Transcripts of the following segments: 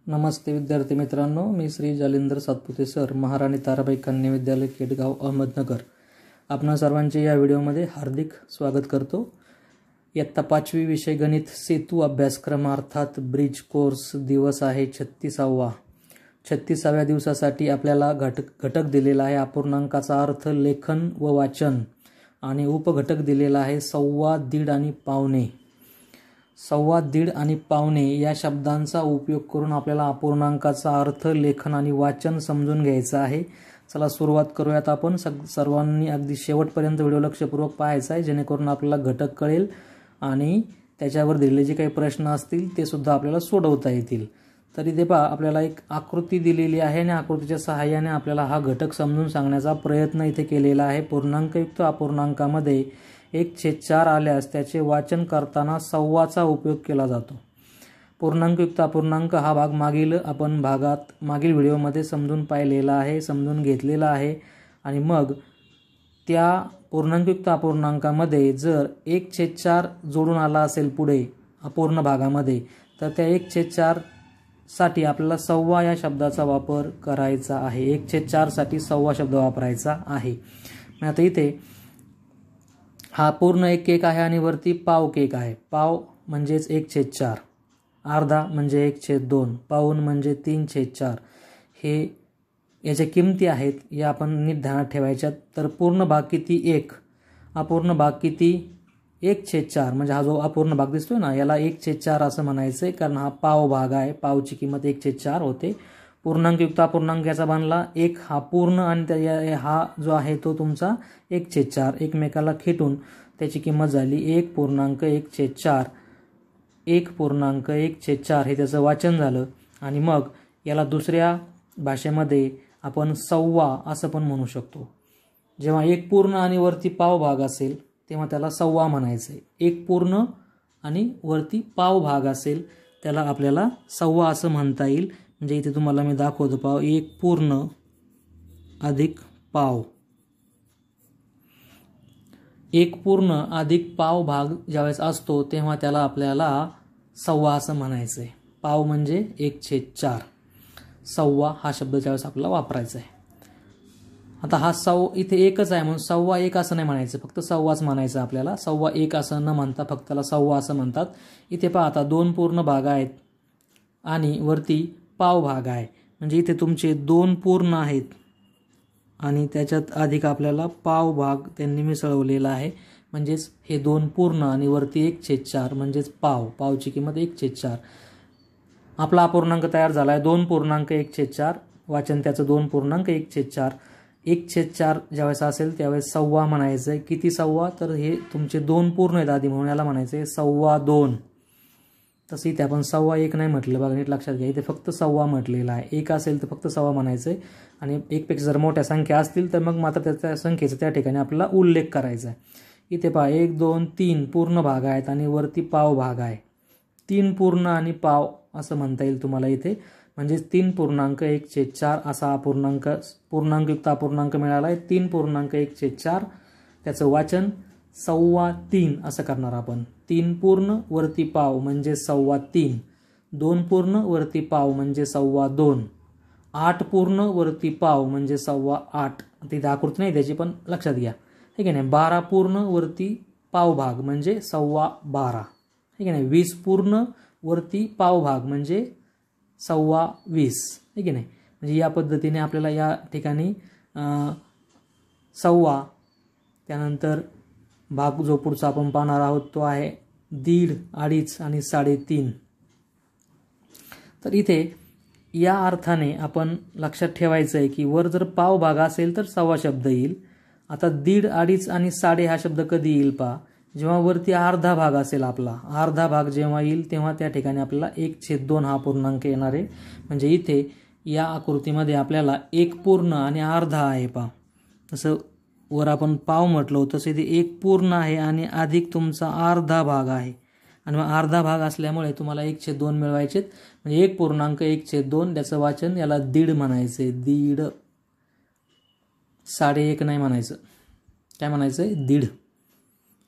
नमस्ते विद्यार्थी मित्रांनो, मी श्री जालिंदर सातपुते सर, महाराणी ताराबाई कन्या विद्यालय केडगाव अहमदनगर. आपणा सर्वांचे या व्हिडिओमध्ये हार्दिक स्वागत करतो. इयत्ता 5वी विषय गणित सेतू अभ्यासक्रम अर्थात ब्रिज कोर्स दिवस आहे 36वा. 36व्या दिवसासाठी आपल्याला घटक दिलेला आहे अपूर्णांकाचा अर्थ, लेखन व वाचन, आणि उपघटक दिलेला आहे सव्वा, दीड आणि पावणे. सव्वा, दीड आणि पावणे या शब्दांचा उपयोग करून आपल्याला अपूर्णांकाचा अर्थ, लेखन आणि वाचन समजून घ्यायचं आहे. चला सुरुवात करूयात. आपण सर्वांनी अगदी शेवटपर्यंत व्हिडिओ लक्षपूर्वक पाहायचा आहे, जेणेकरून आपल्याला घटक कळेल आणि त्याच्यावर दिलेले जे काही प्रश्न असतील ते सुद्धा आपल्याला सोडवता येतील. तर इथे पहा, आपल्याला एक आकृती दिलेली आहे आणि आकृतीच्या सहाय्याने आपल्याला हा घटक समजून सांगण्याचा प्रयत्न इथे केलेला आहे. पूर्णांकयुक्त अपूर्णांकामध्ये 1/4 आल्यास त्याचे वाचन करताना सव्वाचा उपयोग केला जातो. पूर्णांकयुक्त अपूर्णांक हा भाग मागील व्हिडिओमध्ये समजून पाहिलेला आहे, समजून घेतलेला आहे. आणि मग त्या पूर्णांकयुक्त अपूर्णांकामध्ये जर 1/4 जोडून आला असेल पुढे अपूर्ण भागामध्ये, तर त्या 1/4 साठी आपल्याला सव्वा या शब्दाचा वापर करायचा आहे. 1/4 साठी सव्वा शब्द वापरायचा आहे. मग आता इथे हा पूर्ण एक केक आहे आणि वरती पाव केक आहे. पाव म्हणजेच 1/4, अर्धा म्हणजे 1/2, पाऊण म्हणजे 3/4. हे याच्या किमती आहेत, या आपण नीट ध्यानात ठेवायच्यात. तर पूर्ण भाग किती? 1. अपूर्ण भाग किती? 1/4. म्हणजे हा जो अपूर्ण भाग दिसतोय ना, याला 1/4 असं म्हणायचंय, कारण हा पाव भाग आहे. पावची किंमत 1/4 होते. पूर्णांकयुक्त अपूर्णांक याचा बनला 1 हा पूर्ण आणि हा जो आहे तो तुमचा 1/4. एकमेकाला खेटून त्याची किंमत झाली 1.1/4. 1.1/4 हे त्याचं वाचन झालं. आणि मग याला दुसऱ्या भाषेमध्ये आपण सव्वा असं पण म्हणू शकतो. जेव्हा एक पूर्ण आणि वरती पाव भाग असेल तेव्हा त्याला सव्वा म्हणायचंय. एक पूर्ण आणि वरती पाव भाग असेल त्याला आपल्याला सव्वा असं म्हणता येईल. म्हणजे इथे तुम्हाला मी दाखवतो, पाव, एक पूर्ण अधिक पाव. एक पूर्ण अधिक पाव भाग ज्यावेळेस असतो तेव्हा त्याला आपल्याला सव्वा असं म्हणायचंय. पाव म्हणजे 1/4. सव्वा हा शब्द ज्यावेळेस आपल्याला वापरायचा आहे. आता हा इथे एकच आहे म्हणून सव्वा एक असं नाही म्हणायचं, फक्त सव्वाच म्हणायचं आपल्याला. सव्वा एक असं न म्हणता फक्त त्याला सव्वा असं म्हणतात. इथे पहा, आता 2 पूर्ण भाग आहेत आणि वरती पाव भाग आहे. म्हणजे इथे तुमचे 2 पूर्ण आहेत आणि त्याच्यात अधिक आपल्याला पाव भाग त्यांनी मिसळवलेला आहे. म्हणजेच हे 2 पूर्ण आणि वरती 1/4 म्हणजेच पावची किंमत 1/4. आपला अपूर्णांक तयार झाला आहे 2.1/4. वाचन त्याचं 2.1/4. 1/4 ज्यावेळेस असेल त्यावेळेस सव्वा म्हणायचं आहे. किती सव्वा? तर हे तुमचे 2 पूर्ण आहेत आधी, म्हणून याला म्हणायचं आहे 2.25. तसं इथे आपण 1.25 नाही म्हटलं, बघा नीट लक्षात घ्या. इथे फक्त सव्वा म्हटलेला आहे. एक असेल तर फक्त सव्वा म्हणायचं आहे आणि एकपेक्षा जर मोठ्या संख्या असतील तर मग मात्र त्या संख्येचा त्या ठिकाणी आपल्याला उल्लेख करायचा आहे. इथे पहा, 1, 2, 3 पूर्ण भाग आहेत आणि वरती पाव भाग आहे. 3 पूर्ण आणि पाव असं म्हणता येईल तुम्हाला इथे. म्हणजे 3.1/4 असा पूर्णांकयुक्त अपूर्णांक मिळाला आहे. 3.1/4. त्याचं वाचन 3.25 असं करणार आपण. 3 पूर्ण वरती पाव म्हणजे 3.25. 2 पूर्ण वरती पाव म्हणजे 2.25. 8 पूर्ण वरती पाव म्हणजे 8.25. तिथे आकृती नाही त्याची, पण लक्षात घ्या, ठीक आहे नाही. 12 पूर्ण वरती पाव भाग म्हणजे 12.25, ठीक आहे नाही. 20 पूर्ण वरती पाव भाग म्हणजे 20.25, ठीक आहे नाही. म्हणजे या पद्धतीने आपल्याला या ठिकाणी सव्वा, त्यानंतर भाग जो पुढचा आपण पाहणार आहोत तो आहे 1.5, 2.5 आणि 3.5. तर इथे या अर्थाने आपण लक्षात ठेवायचं आहे की वर जर पाव भाग असेल तर सव्वा शब्द येईल. आता 1.5, 2.5 आणि 3.5 हा शब्द कधी येईल पहा, जेव्हा वरती अर्धा भाग असेल. आपला अर्धा भाग जेव्हा येईल तेव्हा त्या ठिकाणी आपल्याला 1/2 हा पूर्णांक येणार आहे. म्हणजे इथे या आकृतीमध्ये आपल्याला 1 पूर्ण आणि अर्धा आहे पहा. तसं वर आपण पाव म्हटलो तसं इथे 1 पूर्ण आहे आणि अधिक तुमचा अर्धा भाग आहे. आणि मग अर्धा भाग असल्यामुळे तुम्हाला 1/2 मिळवायचे. म्हणजे 1.1/2 त्याचं वाचन याला दीड म्हणायचंय. दीड, 1.5 नाही म्हणायचं. काय म्हणायचंय? दीड.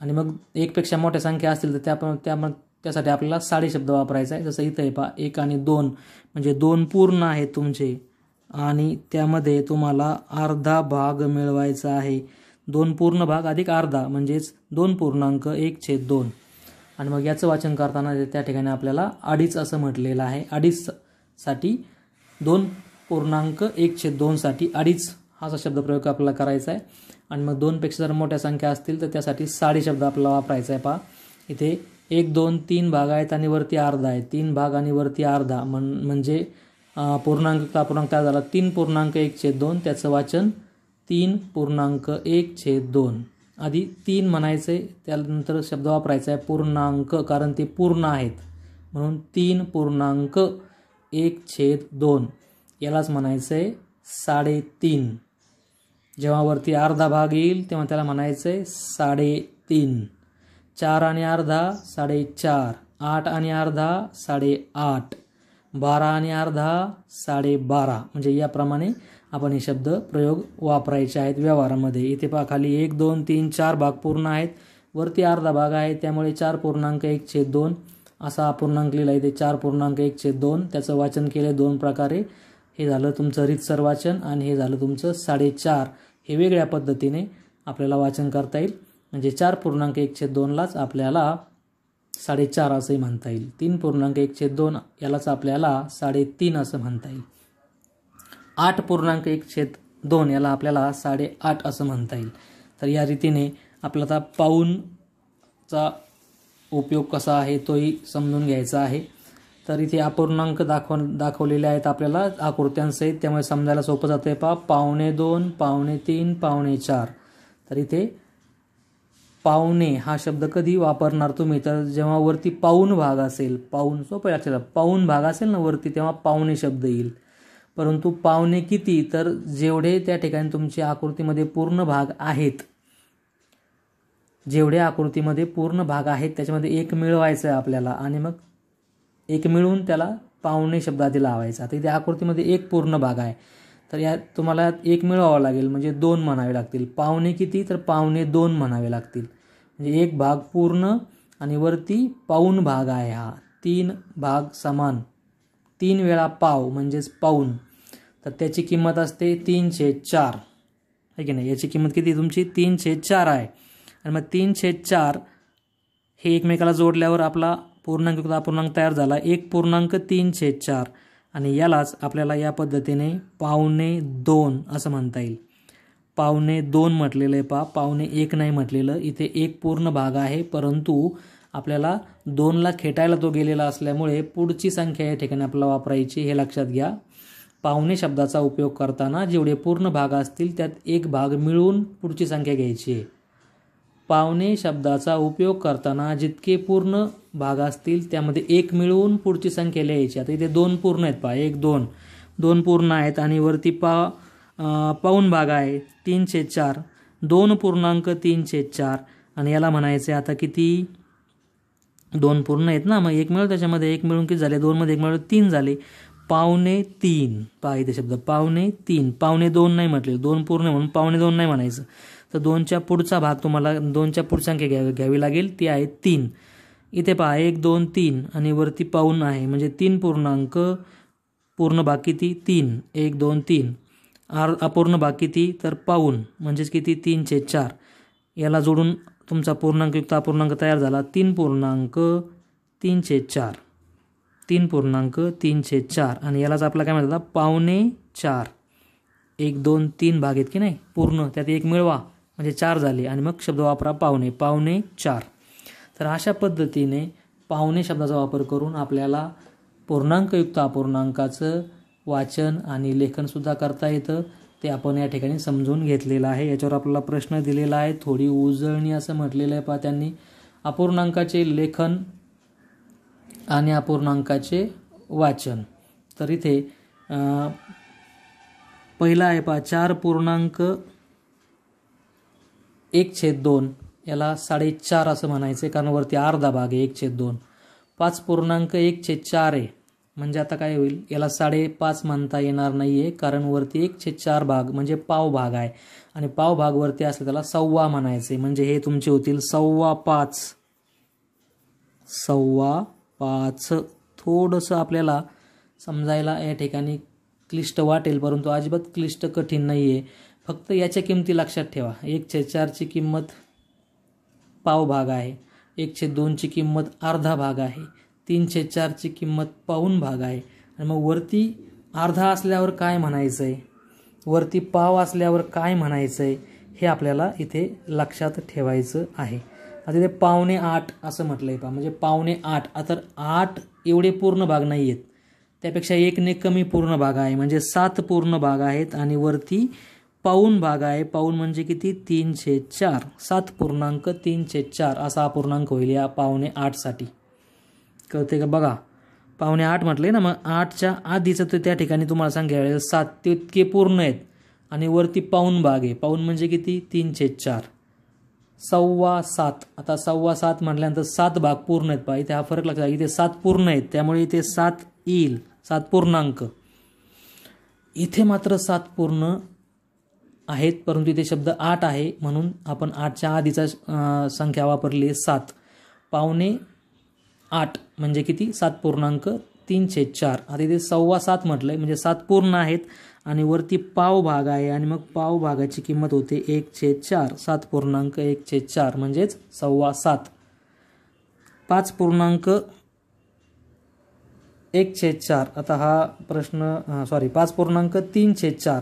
आणि मग एकपेक्षा मोठ्या संख्या असतील तर त्यासाठी आपल्याला साडे शब्द वापरायचा आहे. जसं इथं आहे पहा 1 आणि 2 म्हणजे 2 पूर्ण आहेत तुमचे आणि त्यामध्ये तुम्हाला अर्धा भाग मिळवायचा आहे. 2 पूर्ण भाग अधिक अर्धा म्हणजेच 2.1/2 आणि मग याचं वाचन करताना त्या ठिकाणी आपल्याला अडीच असं म्हटलेलं आहे. अडीच साठी 2.1/2 साठी अडीच हा शब्द प्रयोग आपल्याला करायचा आहे. आणि मग 2 पेक्षा जर मोठ्या संख्या असतील तर त्यासाठी साडे शब्द आपल्याला वापरायचा आहे. पहा इथे 1 2 3 भाग आहेत आणि वरती अर्धा आहे. 3 भाग आणि वरती अर्धा म्हणजे पूर्णांक अपूर्णांक तयार झाला 3.1/2. त्याचं वाचन 3.1/2. आधी 3 म्हणायचे त्यानंतर शब्द वापरायचा आहे पूर्णांक कारण ते पूर्ण आहेत म्हणून 3.1/2 यालाच म्हणायचं आहे 3.5. जेव्हा वरती अर्धा भाग येईल तेव्हा त्याला म्हणायचं आहे 3.5. 4 आणि अर्धा 4.5. 8 आणि अर्धा 8.5. 12 आणि अर्धा 12.5. म्हणजे याप्रमाणे आपण हे शब्द प्रयोग वापरायचे आहेत व्यवहारामध्ये. इथे पहा खाली 1 2 3 4 भाग पूर्ण आहेत वरती अर्धा भाग आहे त्यामुळे 4.1/2 असा अपूर्णांक लिहिला इथे 4.1/2. त्याचं वाचन केले 2 प्रकारे. हे झालं तुमचं रीतसर वाचन आणि हे झालं तुमचं 4.5. हे वेगळ्या पद्धतीने आपल्याला वाचन करता येईल म्हणजे 4.1/2लाच आपल्याला 4.5 असंही म्हणता येईल. 3.1/2 यालाच आपल्याला 3.5 असं म्हणता येईल. 8.1/2 याला आपल्याला 8.5 असं म्हणता येईल. तर या रीतीने आपल्याला आता पाऊणचा उपयोग कसा आहे तोही समजून घ्यायचा आहे. तर इथे अपूर्णांक दाखवलेले आहेत आपल्याला आकृत्यांसहित त्यामुळे समजायला सोपं जातं आहे. पहा 2.25 3.5 4.5. तर इथे पावणे हा शब्द कधी वापरणार तुम्ही तर जेव्हा वरती पाऊण भाग असेल. पाऊण सोपं लक्षात पाऊण भाग असेल ना वरती तेव्हा पावणे शब्द येईल. परंतु पावणे किती तर जेवढे त्या ठिकाणी तुमच्या आकृतीमध्ये पूर्ण भाग आहेत जेवढे आकृतीमध्ये पूर्ण भाग आहेत त्याच्यामध्ये एक मिळवायचं आहे आपल्याला आणि मग एक मिळवून त्याला पावणे शब्द आधी लावायचा. आता इथे आकृतीमध्ये एक पूर्ण भाग आहे तर या तुम्हाला एक मिळवावा लागेल म्हणजे 2 म्हणावे लागतील. पावणे किती तर 2.25 म्हणावे लागतील म्हणजे एक भाग पूर्ण आणि वरती पाऊण भाग आहे. हा 3 भाग समान 3 वेळा पाव म्हणजेच पाऊण तर त्याची किंमत असते 3/4 आहे की नाही. याची किंमत किती तुमची 3/4 आहे आणि मग 3/4 हे एकमेकाला जोडल्यावर आपला पूर्णांक अपूर्णांक तयार झाला 1.3/4 आणि यालाच आपल्याला या पद्धतीने 2.25 असं म्हणता येईल. 2.25 म्हटलेलं आहे पहा 2.1 नाही म्हटलेलं. इथे एक पूर्ण भाग आहे परंतु आपल्याला 2ला खेटायला तो गेलेला असल्यामुळे पुढची संख्या या ठिकाणी आपल्याला वापरायची हे लक्षात घ्या. पावणे शब्दाचा उपयोग करताना जेवढे पूर्ण भाग असतील त्यात एक भाग मिळवून पुढची संख्या घ्यायची आहे. पावणे शब्दाचा उपयोग करताना जितके पूर्ण भाग असतील त्यामध्ये एक मिळवून पुढची संख्या लिहायची. आता इथे 2 पूर्ण आहेत पहा 1 2 2 पूर्ण आहेत आणि वरती पाऊण भाग आहे 3/4 2.3/4 आणि याला म्हणायचे आता किती 2 पूर्ण आहेत ना मग एक मिळून त्याच्यामध्ये एक मिळून किती झाले 2 मध्ये एक मिळून 3 झाले 2.25. पहा इथे शब्द 2.25 2.2 नाही म्हटले 2 पूर्ण म्हणून 2.25 नाही म्हणायचं. तर 2च्या पुढचा भाग तुम्हाला 2च्या पुढची संख्या घ्यावी लागेल ती आहे 3. इथे पहा 1 2 3 आणि वरती पाऊण आहे म्हणजे 3 पूर्णांक पूर्ण भाग किती 3 1 2 3 अपूर्ण भाग किती तर पाऊण म्हणजेच किती 3/4. याला जोडून तुमचा पूर्णांकयुक्त अपूर्णांक तयार झाला 3.3/4 3.3/4 आणि यालाच आपला काय म्हणतात 2.25. 1 2 3 भाग आहेत की नाही पूर्ण त्यात एक मिळवा म्हणजे 4 झाले आणि मग शब्द वापरा 2.25. तर अशा पद्धतीने पावणे शब्दाचा वापर करून आपल्याला पूर्णांकयुक्त अपूर्णांकाचं वाचन आणि लेखनसुद्धा करता येतं. ते आपण या ठिकाणी समजून घेतलेलं आहे. याच्यावर आपल्याला प्रश्न दिलेला आहे थोडी उजळणी असं म्हटलेलं आहे पहा त्यांनी. अपूर्णांकाचे लेखन आणि अपूर्णांकाचे वाचन. तर इथे पहिला आहे पहा 4.1/2 याला 4.5 असं म्हणायचं कारण वरती अर्धा भाग आहे 1/2. 5.1/4 आहे म्हणजे आता काय होईल याला 5.5 म्हणता येणार नाही आहे कारण वरती 1/4 भाग म्हणजे पाव भाग आहे आणि पाव भाग वरती असले त्याला 1.25 म्हणायचे म्हणजे हे तुमचे होतील 5.25 5.25. थोडंसं आपल्याला समजायला या ठिकाणी क्लिष्ट वाटेल, परंतु अजिबात क्लिष्ट कठीण नाही आहे. फक्त याच्या किमती लक्षात ठेवा. 1/4ची किंमत पाव भाग आहे, 1/2ची किंमत अर्धा भाग आहे, 3/4ची किंमत पाऊण भाग आहे. आणि मग वरती अर्धा असल्यावर काय म्हणायचं आहे, वरती पाव असल्यावर काय म्हणायचं आहे, हे आपल्याला इथे लक्षात ठेवायचं आहे. आता इथे 7.25 असं म्हटलं आहे पहा, म्हणजे 7.25. तर 8 एवढे पूर्ण भाग नाही आहेत, त्यापेक्षा 1ने कमी पूर्ण भाग आहे, म्हणजे 7 पूर्ण भाग आहेत. आणि वरती पाऊण भाग आहे. पाऊण म्हणजे किती, 3/4. 7.34 असा अपूर्णांक होईल या 7.25साठी. कळते का बघा, 7.25 म्हटले ना, मग 8च्या आधीचं तर त्या ठिकाणी तुम्हाला सांगायला 7 ते इतके पूर्ण आहेत आणि वरती पाऊण भाग आहे. पाऊण म्हणजे किती, 3/4. 7.25. आता 7.25 म्हटल्यानंतर 7 भाग पूर्ण आहेत पहा, इथे हा फरक लक्षात. इथे 7 पूर्ण आहेत, त्यामुळे इथे 7 येईल, 7 पूर्णांक. इथे मात्र 7 पूर्ण आहेत, परंतु इथे शब्द 8 आहे, म्हणून आपण 8च्या आधीचा संख्या वापरली 7. 7.25 म्हणजे किती, 7.34. आता इथे 7.25 म्हटलंय म्हणजे 7 पूर्ण आहेत आणि वरती पाव भाग आहे, आणि मग पाव भागाची किंमत होते 1/4. 7.14 म्हणजेच 7.25. 5.1/4. आता हा प्रश्न 5.3/4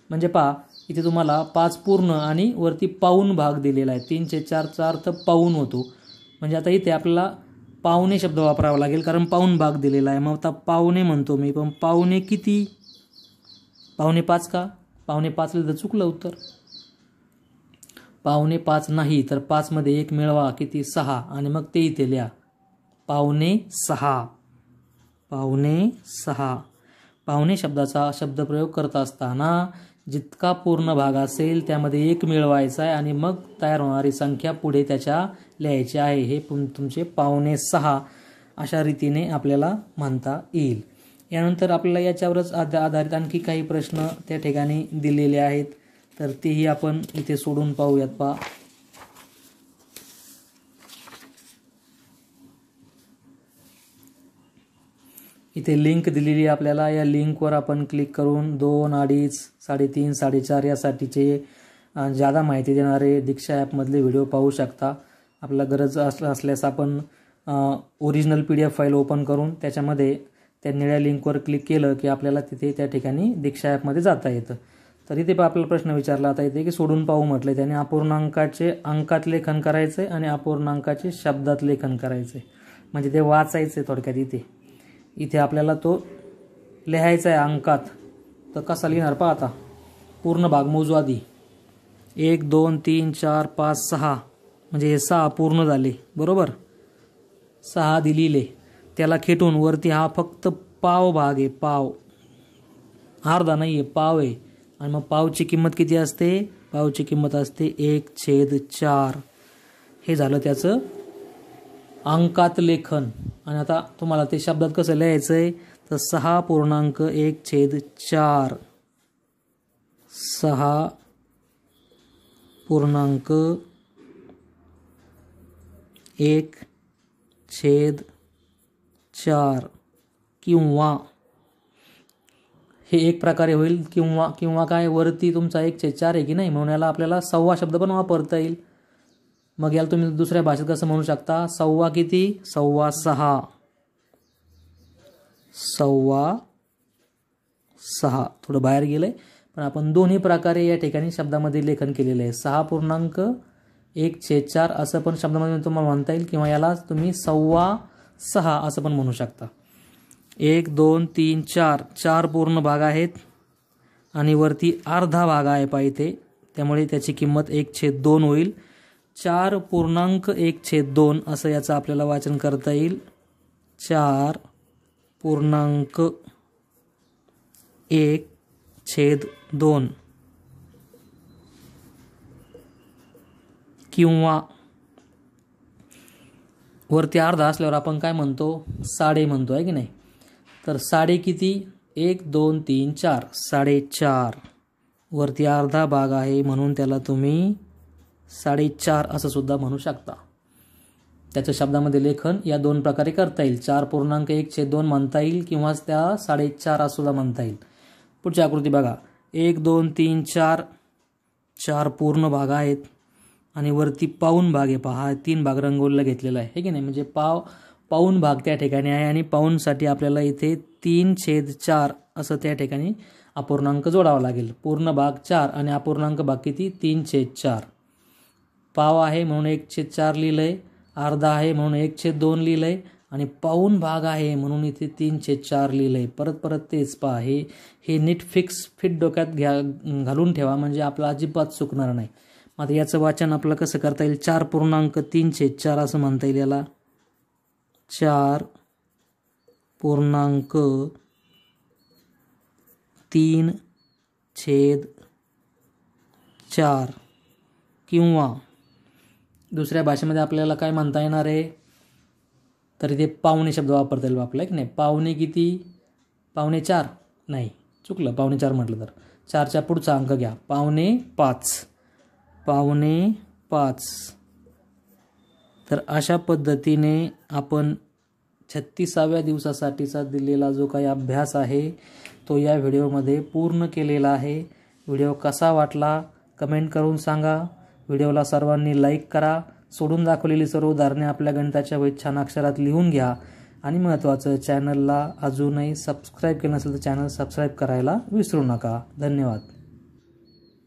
म्हणजे पहा, इथे तुम्हाला 5 पूर्ण आणि वरती पाऊण भाग दिलेला आहे. 3/4चा अर्थ पाऊण होतो, म्हणजे आता इथे आपल्याला पावणे शब्द वापरावा लागेल, कारण पाऊण भाग दिलेला आहे. मग आता पावणे म्हणतो मी, पण पावणे किती, 5.25 का, 5.25 तर चुकलं उत्तर. 5.25 नाही, तर 5 मध्ये 1 मिळवा, किती, 6. आणि मग ते इथे लिहा, 5.6. 5.6. पावणे शब्दाचा शब्दप्रयोग करत असताना जितका पूर्ण भाग असेल त्यामध्ये 1 मिळवायचा आहे आणि मग तयार होणारी संख्या पुढे त्याच्या लिहायची आहे. हे तुमचे 5.6 अशा रीतीने आपल्याला म्हणता येईल. यानंतर आपल्याला याच्यावरच आधारित आणखी काही प्रश्न त्या ठिकाणी दिलेले आहेत, तर तेही आपण इथे सोडून पाहूयात. पहा, इथे लिंक दिलेली आहे आपल्याला. या लिंकवर आपण क्लिक करून 2, 2.5, 3.5, 4.5 यासाठीचे ज्यादा माहिती देणारे दीक्षा ॲपमधले व्हिडिओ पाहू शकता. आपल्याला गरज असल्यास आपण ओरिजिनल PDF फाईल ओपन करून त्याच्यामध्ये त्या निळ्या लिंकवर क्लिक केलं की आपल्याला तिथे त्या ठिकाणी दीक्षा ॲपमध्ये जाता येतं. तर इथे आपल्याला प्रश्न विचारला आता येते की सोडून पाहू म्हटलं, त्याने अपूर्णांकाचे अंकात लेखन करायचे आणि अपूर्णांकाचे शब्दात लेखन करायचे, म्हणजे ते वाचायचे थोडक्यात. इथे आपल्याला तो लिहायचा आहे अंकात. तर कसा लिहिणार पहा, आता पूर्ण भाग मोजू आधी. 1, 2, 3, 4, 5, 6 म्हणजे हे 6 पूर्ण झाले, बरोबर. 6 आधी लिहिले, त्याला खेटून वरती हा फक्त पाव भाग आहे, पाव, अर्धा नाही आहे, पाव आहे. आणि मग पावची किंमत किती असते, पावची किंमत असते 1/4. हे झालं त्याचं अंकात लेखन. आणि आता तुम्हाला ते शब्दात कसं लिहायचं आहे, तर 6.1/4. 6.1/4 किंवा हे एक प्रकारे होईल. किंवा काय, वरती तुमचा 1/4 आहे की नाही, म्हणून याला आपल्याला सव्वा शब्द पण वापरता येईल. मग याला तुम्ही दुसऱ्या भाषेत कसं म्हणू शकता, सव्वा किती, 6.25. 6.25 थोडं बाहेर गेलंय, पण आपण दोन्ही प्रकारे या ठिकाणी शब्दामध्ये लेखन केलेलं आहे. 6.1/4 असं पण शब्दामध्ये तुम्हाला म्हणता येईल, किंवा याला तुम्ही 6.25 असं पण म्हणू शकता. 1, 2, 3, 4 4 पूर्ण भाग आहेत आणि वरती अर्धा भाग आहे पहा इथे, त्यामुळे त्याची किंमत 1/2 होईल. 4.1/2 असं याचं आपल्याला वाचन करता येईल. 4.1/2 किंवा वरती अर्धा असल्यावर आपण काय म्हणतो, साडे म्हणतो आहे की नाही. तर साडे किती, 1, 2, 3, 4 4.5. वरती अर्धा भाग आहे म्हणून त्याला तुम्ही 4.5 असं सुद्धा म्हणू शकता. त्याचं शब्दामध्ये लेखन या दोन प्रकारे करता येईल. 4.1/2 म्हणता येईल किंवा त्या 4.5 सुद्धा म्हणता येईल. पुढची आकृती बघा. 1 2 3 4 4 पूर्ण भाग आहेत आणि वरती पाऊण भाग आहे. पहा 3 भाग रंगवलेला घेतलेला आहे की नाही. म्हणजे पाऊण भाग त्या ठिकाणी आहे आणि पाऊणसाठी आपल्याला इथे 3/4 असं त्या ठिकाणी अपूर्णांक जोडावा लागेल. पूर्ण भाग 4 आणि अपूर्णांक भाग किती 3/4. पाव आहे म्हणून 1/4 लिहिलंय, अर्धा आहे म्हणून 1/2 लिहिलंय आणि पाऊण भाग आहे म्हणून इथे 3/4 लिहिलंय. परत तेच पहा. हे नीट फिट डोक्यात घालून ठेवा म्हणजे आपला अजिबात चुकणार नाही. आता याचं वाचन आपलं कसं करता येईल. 4.3/4 असं म्हणता येईल याला. 4.3/4 किंवा दुसऱ्या भाषेमध्ये आपल्याला काय म्हणता येणार आहे तर इथे पावणे शब्द वापरता येईल आपल्याला की नाही. पावणे किती 4.5 नाही चुकलं 4.5 म्हटलं तर 4च्या पुढचा अंक घ्या 5.5. तर अशा पद्धतीने आपण 36व्या दिवसासाठीचा दिलेला जो काही अभ्यास आहे तो या व्हिडिओमध्ये पूर्ण केलेला आहे. व्हिडिओ कसा वाटला कमेंट करून सांगा. व्हिडिओला सर्वांनी लाईक करा. सोडून दाखवलेली सर्व उदाहरणे आपल्या गणिताच्या वहीत छान अक्षरात लिहून घ्या आणि महत्त्वाचं चॅनलला अजूनही सबस्क्राईब केलं नसेल तर चॅनल सबस्क्राईब करायला विसरू नका. धन्यवाद.